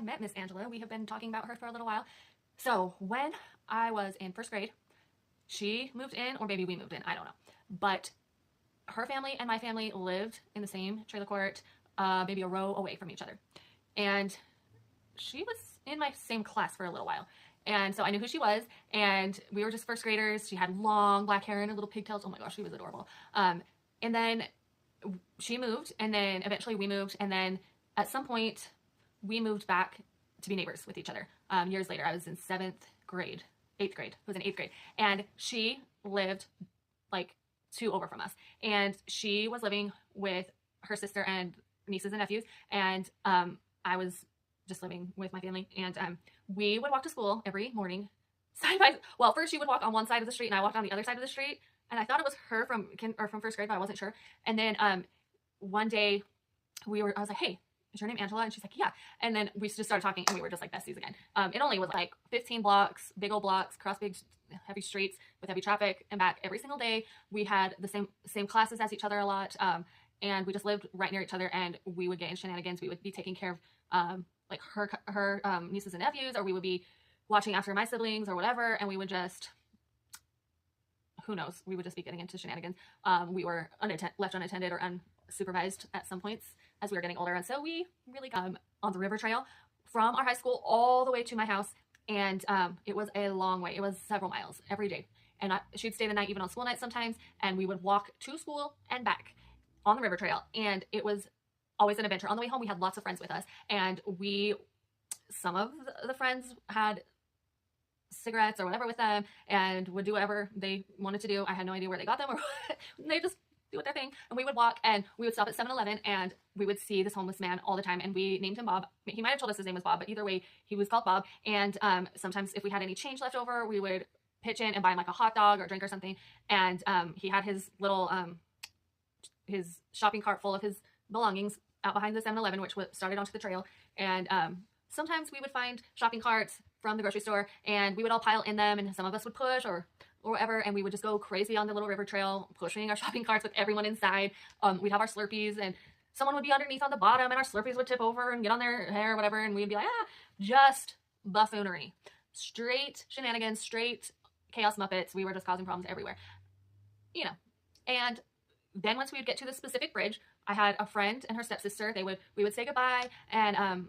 met Miss Angela. We have been talking about her for a little while. So when I was in first grade, she moved in, or maybe we moved in, I don't know. But her family and my family lived in the same trailer court, maybe a row away from each other. And she was in my same class for a little while. And so I knew who she was, and we were just first graders. She had long black hair and little pigtails. Oh my gosh, she was adorable. And then she moved, and then eventually we moved, and then at some point we moved back to be neighbors with each other. Years later, I was in eighth grade. I was in eighth grade, and she lived like two over from us, and she was living with her sister and nieces and nephews, and I was just living with my family, and we would walk to school every morning side by. Well, first she would walk on one side of the street, and I walked on the other side of the street, and I thought it was her from first grade, but I wasn't sure. And then one day I was like, "Hey, is your name Angela?" And she's like, "Yeah." And then we just started talking, and we were just like besties again. It only was like 15 blocks, big old blocks, cross big heavy streets with heavy traffic, and back every single day. We had the same classes as each other a lot, and we just lived right near each other, and we would get in shenanigans. We would be taking care of like her nieces and nephews, or we would be watching after my siblings or whatever, and we would just, who knows, we would just be getting into shenanigans. We were left unattended or unsupervised at some points as we were getting older, and so we really got on the river trail from our high school all the way to my house, and it was a long way. It was several miles every day, and she'd stay the night even on school nights sometimes, and we would walk to school and back on the river trail, and it was always an adventure. On the way home, we had lots of friends with us, and some of the friends had cigarettes or whatever with them and would do whatever they wanted to do. I had no idea where they got them, or they just do their thing. And we would walk, and we would stop at 7-Eleven, and we would see this homeless man all the time, and we named him Bob. He might have told us his name was Bob, but either way, he was called Bob. And sometimes if we had any change left over, we would pitch in and buy him like a hot dog or drink or something. And he had his little his shopping cart full of his belongings out behind the 7-Eleven, which started onto the trail. And sometimes we would find shopping carts from the grocery store, and we would all pile in them, and some of us would push or whatever, and we would just go crazy on the little river trail, pushing our shopping carts with everyone inside. We'd have our Slurpees, and someone would be underneath on the bottom, and our Slurpees would tip over and get on their hair or whatever, and we'd be like, just buffoonery. Straight shenanigans, straight chaos Muppets. We were just causing problems everywhere. And then once we would get to the specific bridge, I had a friend and her stepsister. We would say goodbye, and